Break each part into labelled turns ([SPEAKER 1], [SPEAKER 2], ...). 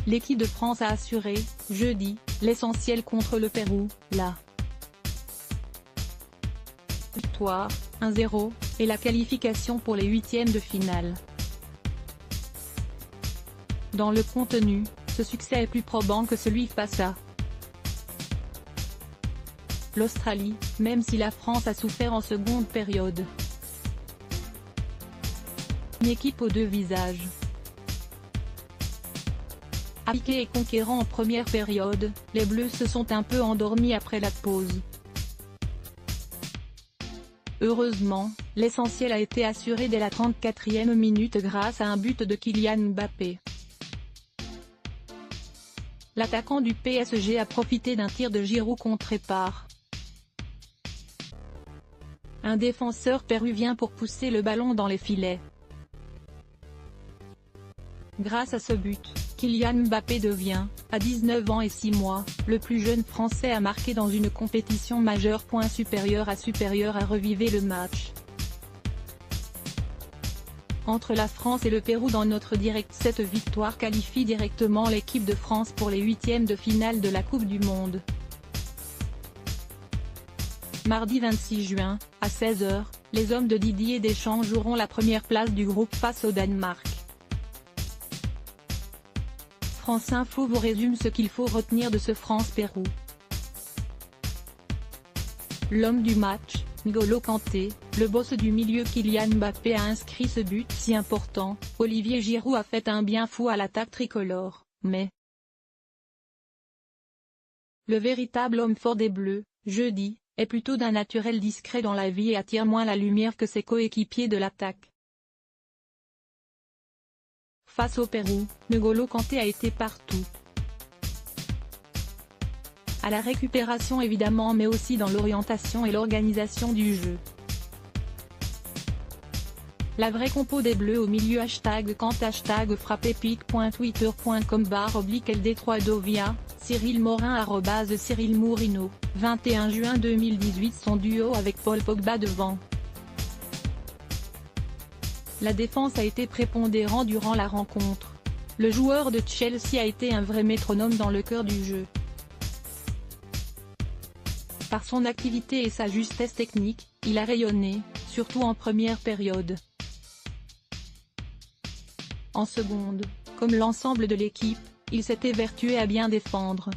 [SPEAKER 1] l'équipe de France a assuré, jeudi, l'essentiel contre le Pérou, la victoire, 1-0, et la qualification pour les huitièmes de finale. Dans le contenu, ce succès est plus probant que celui face à l'Australie, même si la France a souffert en seconde période. Une équipe aux deux visages. Appliqués et conquérants en première période, les Bleus se sont un peu endormis après la pause. Heureusement, l'essentiel a été assuré dès la 34e minute grâce à un but de Kylian Mbappé. L'attaquant du PSG a profité d'un tir de Giroud contré par un défenseur péruvien pour pousser le ballon dans les filets. Grâce à ce but, Kylian Mbappé devient, à 19 ans et 6 mois, le plus jeune Français à marquer dans une compétition majeure. Supérieur à reviver le match entre la France et le Pérou dans notre direct. Cette victoire qualifie directement l'équipe de France pour les huitièmes de finale de la Coupe du Monde. Mardi 26 juin, à 16 h, les hommes de Didier Deschamps joueront la première place du groupe face au Danemark. France Info vous résume ce qu'il faut retenir de ce France-Pérou. L'homme du match, N'Golo Kanté, le boss du milieu Kylian Mbappé a inscrit ce but si important. Olivier Giroud a fait un bien fou à l'attaque tricolore, mais le véritable homme fort des Bleus, jeudi, est plutôt d'un naturel discret dans la vie et attire moins la lumière que ses coéquipiers de l'attaque. Face au Pérou, N'Golo Kanté a été partout. À la récupération évidemment, mais aussi dans l'orientation et l'organisation du jeu. La vraie compo des Bleus au milieu. #Kant #frappépic.twitter.com/LD3Dovia, Cyril Morin @Cyril Mourino, 21 juin 2018. Son duo avec Paul Pogba devant la défense a été prépondérant durant la rencontre. Le joueur de Chelsea a été un vrai métronome dans le cœur du jeu. Par son activité et sa justesse technique, il a rayonné, surtout en première période. En seconde, comme l'ensemble de l'équipe, il s'est évertué à bien défendre.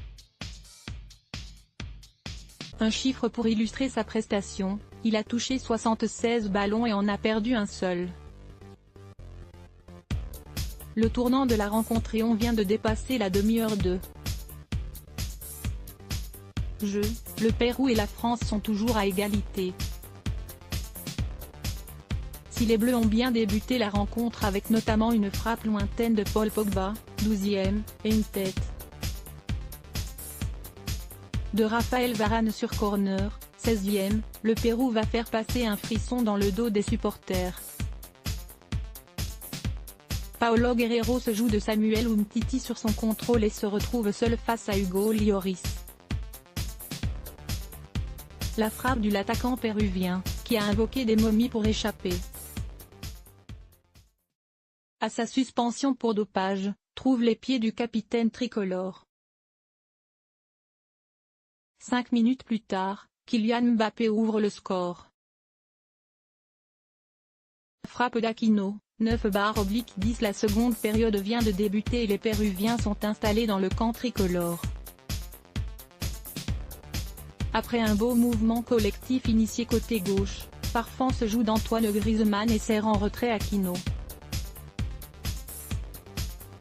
[SPEAKER 1] Un chiffre pour illustrer sa prestation, il a touché 76 ballons et en a perdu un seul. Le tournant de la rencontre et on vient de dépasser la demi-heure de jeu, le Pérou et la France sont toujours à égalité. Si les Bleus ont bien débuté la rencontre avec notamment une frappe lointaine de Paul Pogba, 12e, et une tête de Raphaël Varane sur corner, 16e, le Pérou va faire passer un frisson dans le dos des supporters. Paolo Guerrero se joue de Samuel Umtiti sur son contrôle et se retrouve seul face à Hugo Lloris. La frappe de l'attaquant péruvien, qui a invoqué des momies pour échapper à sa suspension pour dopage, trouve les pieds du capitaine tricolore. 5 minutes plus tard, Kylian Mbappé ouvre le score. Frappe d'Aquino, 9/10. La seconde période vient de débuter et les Péruviens sont installés dans le camp tricolore. Après un beau mouvement collectif initié côté gauche, Farfan se joue d'Antoine Griezmann et serre en retrait Aquino.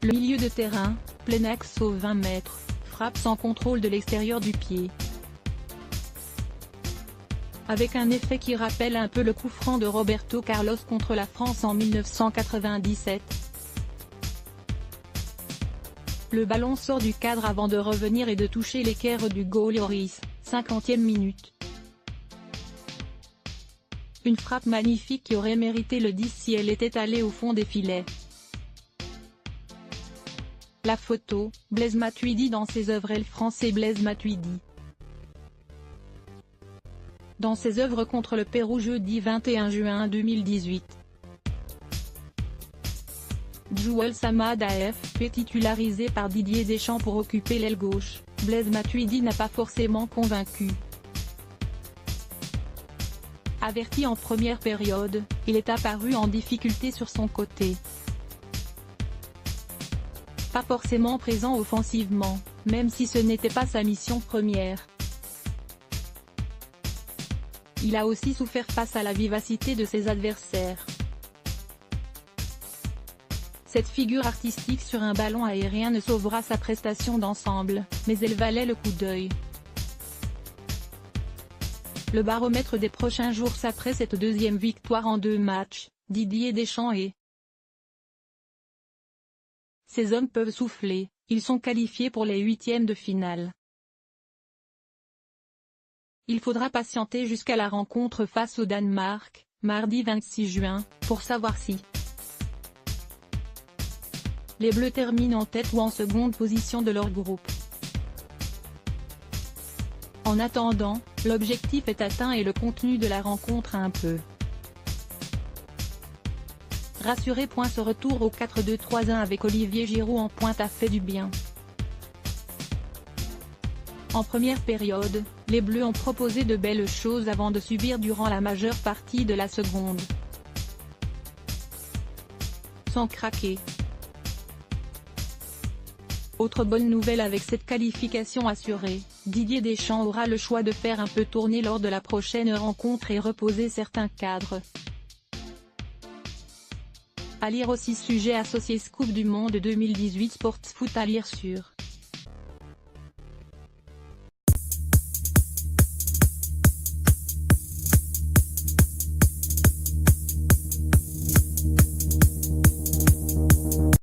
[SPEAKER 1] Le milieu de terrain, plein axe aux 20 mètres, frappe sans contrôle de l'extérieur du pied. Avec un effet qui rappelle un peu le coup franc de Roberto Carlos contre la France en 1997. Le ballon sort du cadre avant de revenir et de toucher l'équerre du goal Lloris, 50e minute. Une frappe magnifique qui aurait mérité le 10 si elle était allée au fond des filets. La photo, Blaise Matuidi dans ses œuvres. Le Français Blaise Matuidi. Dans ses œuvres contre le Pérou jeudi 21 juin 2018. Joël Samad AFP titularisé par Didier Deschamps pour occuper l'aile gauche, Blaise Matuidi n'a pas forcément convaincu. Averti en première période, il est apparu en difficulté sur son côté. Pas forcément présent offensivement, même si ce n'était pas sa mission première. Il a aussi souffert face à la vivacité de ses adversaires. Cette figure artistique sur un ballon aérien ne sauvera sa prestation d'ensemble, mais elle valait le coup d'œil. Le baromètre des prochains jours après cette deuxième victoire en 2 matchs, Didier Deschamps et ses hommes peuvent souffler, ils sont qualifiés pour les 8e de finale. Il faudra patienter jusqu'à la rencontre face au Danemark, mardi 26 juin, pour savoir si les Bleus terminent en tête ou en seconde position de leur groupe. En attendant, l'objectif est atteint et le contenu de la rencontre un peu rassuré. Ce retour au 4-2-3-1 avec Olivier Giroud en pointe a fait du bien. En première période, les Bleus ont proposé de belles choses avant de subir durant la majeure partie de la seconde, sans craquer. Autre bonne nouvelle avec cette qualification assurée, Didier Deschamps aura le choix de faire un peu tourner lors de la prochaine rencontre et reposer certains cadres. À lire aussi sujet associé Scoop du Monde 2018 Sports Foot à lire sur